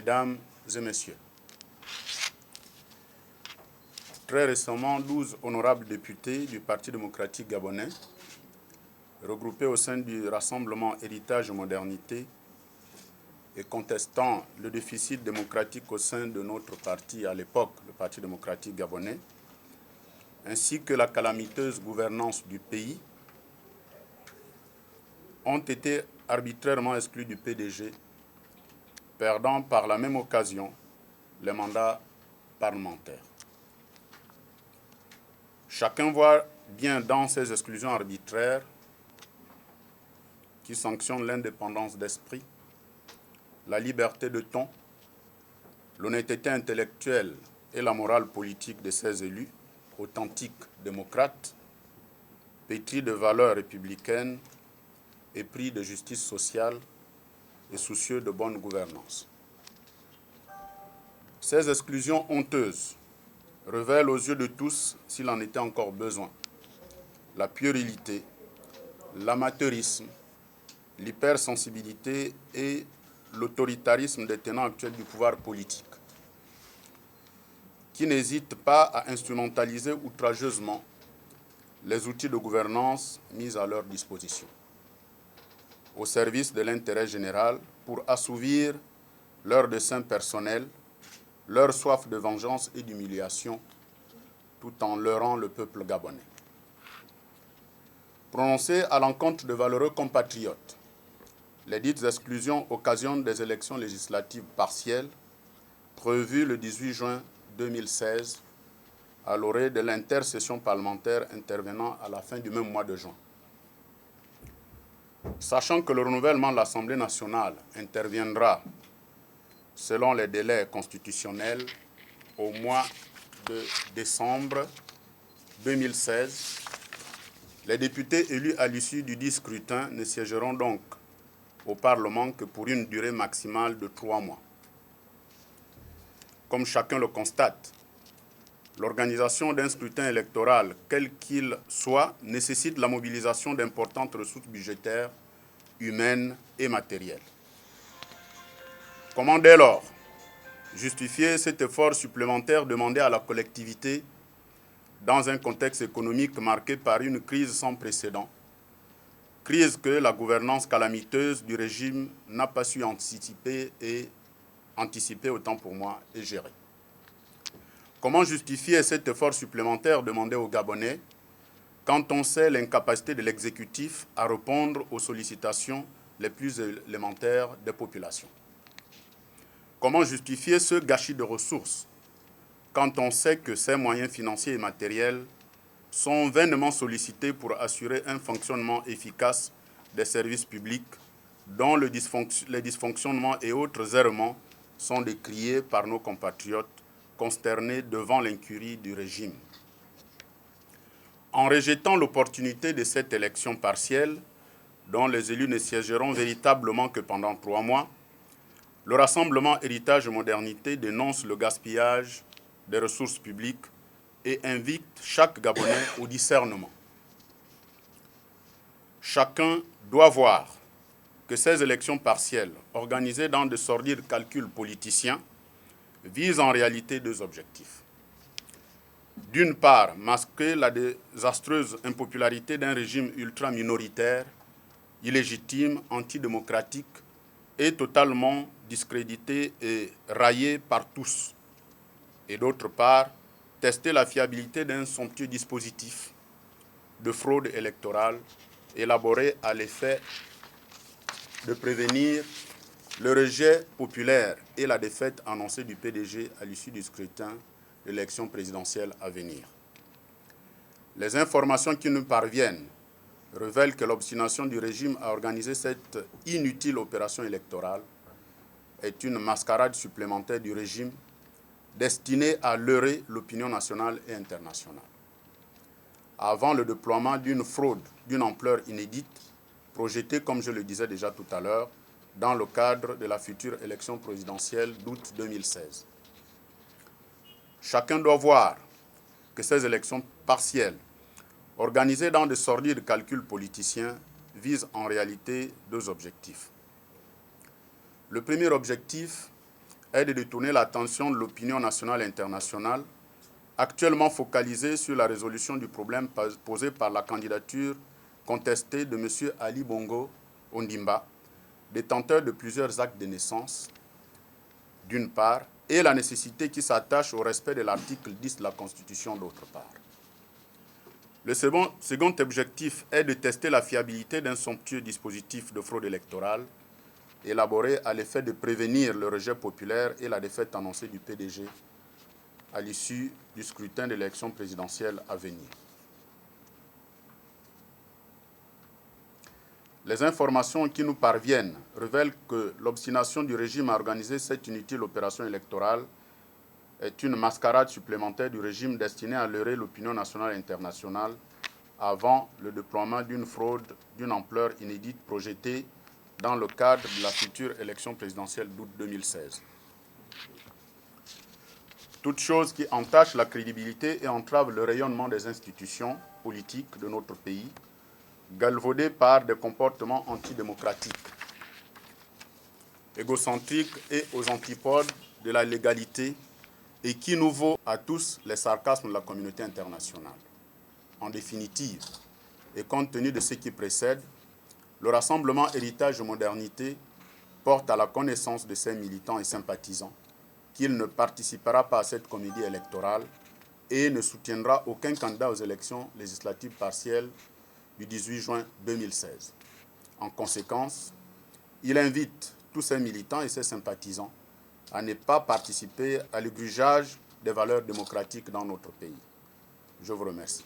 Mesdames et Messieurs, très récemment, 12 honorables députés du Parti démocratique gabonais, regroupés au sein du Rassemblement Héritage et Modernité et contestant le déficit démocratique au sein de notre parti à l'époque, le Parti démocratique gabonais, ainsi que la calamiteuse gouvernance du pays, ont été arbitrairement exclus du PDG, perdant par la même occasion les mandats parlementaires. Chacun voit bien dans ces exclusions arbitraires qui sanctionnent l'indépendance d'esprit, la liberté de ton, l'honnêteté intellectuelle et la morale politique de ces élus, authentiques démocrates, pétris de valeurs républicaines, épris de justice sociale et soucieux de bonne gouvernance. Ces exclusions honteuses révèlent aux yeux de tous, s'il en était encore besoin, la puérilité, l'amateurisme, l'hypersensibilité et l'autoritarisme des tenants actuels du pouvoir politique, qui n'hésitent pas à instrumentaliser outrageusement les outils de gouvernance mis à leur disposition, au service de l'intérêt général pour assouvir leurs desseins personnels, leur soif de vengeance et d'humiliation, tout en leurrant le peuple gabonais. Prononcées à l'encontre de valeureux compatriotes, les dites exclusions occasionnent des élections législatives partielles prévues le 18 juin 2016 à l'orée de l'intersession parlementaire intervenant à la fin du même mois de juin. Sachant que le renouvellement de l'Assemblée nationale interviendra selon les délais constitutionnels au mois de décembre 2016, les députés élus à l'issue du dit scrutin ne siégeront donc au Parlement que pour une durée maximale de 3 mois. Comme chacun le constate, l'organisation d'un scrutin électoral, quel qu'il soit, nécessite la mobilisation d'importantes ressources budgétaires, humaines et matérielles. Comment dès lors justifier cet effort supplémentaire demandé à la collectivité dans un contexte économique marqué par une crise sans précédent, crise que la gouvernance calamiteuse du régime n'a pas su anticiper autant pour moi et gérer? Comment justifier cet effort supplémentaire demandé aux Gabonais quand on sait l'incapacité de l'exécutif à répondre aux sollicitations les plus élémentaires des populations? Comment justifier ce gâchis de ressources quand on sait que ces moyens financiers et matériels sont vainement sollicités pour assurer un fonctionnement efficace des services publics dont les dysfonctionnements et autres errements sont décriés par nos compatriotes consternés devant l'incurie du régime? En rejetant l'opportunité de cette élection partielle, dont les élus ne siégeront véritablement que pendant 3 mois, le Rassemblement Héritage et Modernité dénonce le gaspillage des ressources publiques et invite chaque Gabonais au discernement. Chacun doit voir que ces élections partielles, organisées dans de sordides calculs politiciens, visent en réalité 2 objectifs. D'une part, masquer la désastreuse impopularité d'un régime ultra-minoritaire, illégitime, antidémocratique et totalement discrédité et raillé par tous. Et d'autre part, tester la fiabilité d'un somptueux dispositif de fraude électorale élaboré à l'effet de prévenir le rejet populaire et la défaite annoncée du PDG à l'issue du scrutin de l'élection présidentielle à venir. Les informations qui nous parviennent révèlent que l'obstination du régime à organiser cette inutile opération électorale est une mascarade supplémentaire du régime destinée à leurrer l'opinion nationale et internationale. Avant le déploiement d'une fraude d'une ampleur inédite, projetée, comme je le disais déjà tout à l'heure, dans le cadre de la future élection présidentielle d'août 2016. Chacun doit voir que ces élections partielles, organisées dans de sordides calculs politiciens, visent en réalité 2 objectifs. Le premier objectif est de détourner l'attention de l'opinion nationale et internationale, actuellement focalisée sur la résolution du problème posé par la candidature contestée de M. Ali Bongo Ondimba, détenteur de plusieurs actes de naissance, d'une part, et la nécessité qui s'attache au respect de l'article 10 de la Constitution, d'autre part. Le second objectif est de tester la fiabilité d'un somptueux dispositif de fraude électorale élaboré à l'effet de prévenir le rejet populaire et la défaite annoncée du PDG à l'issue du scrutin de l'élection présidentielle à venir. Les informations qui nous parviennent révèlent que l'obstination du régime à organiser cette inutile opération électorale est une mascarade supplémentaire du régime destinée à leurrer l'opinion nationale et internationale avant le déploiement d'une fraude d'une ampleur inédite projetée dans le cadre de la future élection présidentielle d'août 2016. Toute chose qui entache la crédibilité et entrave le rayonnement des institutions politiques de notre pays, galvaudées par des comportements antidémocratiques, égocentriques et aux antipodes de la légalité et qui nous vaut à tous les sarcasmes de la communauté internationale. En définitive, et compte tenu de ce qui précède, le Rassemblement Héritage de Modernité porte à la connaissance de ses militants et sympathisants qu'il ne participera pas à cette comédie électorale et ne soutiendra aucun candidat aux élections législatives partielles du 18 juin 2016. En conséquence, il invite tous ses militants et ses sympathisants à ne pas participer à l'égrugeage des valeurs démocratiques dans notre pays. Je vous remercie.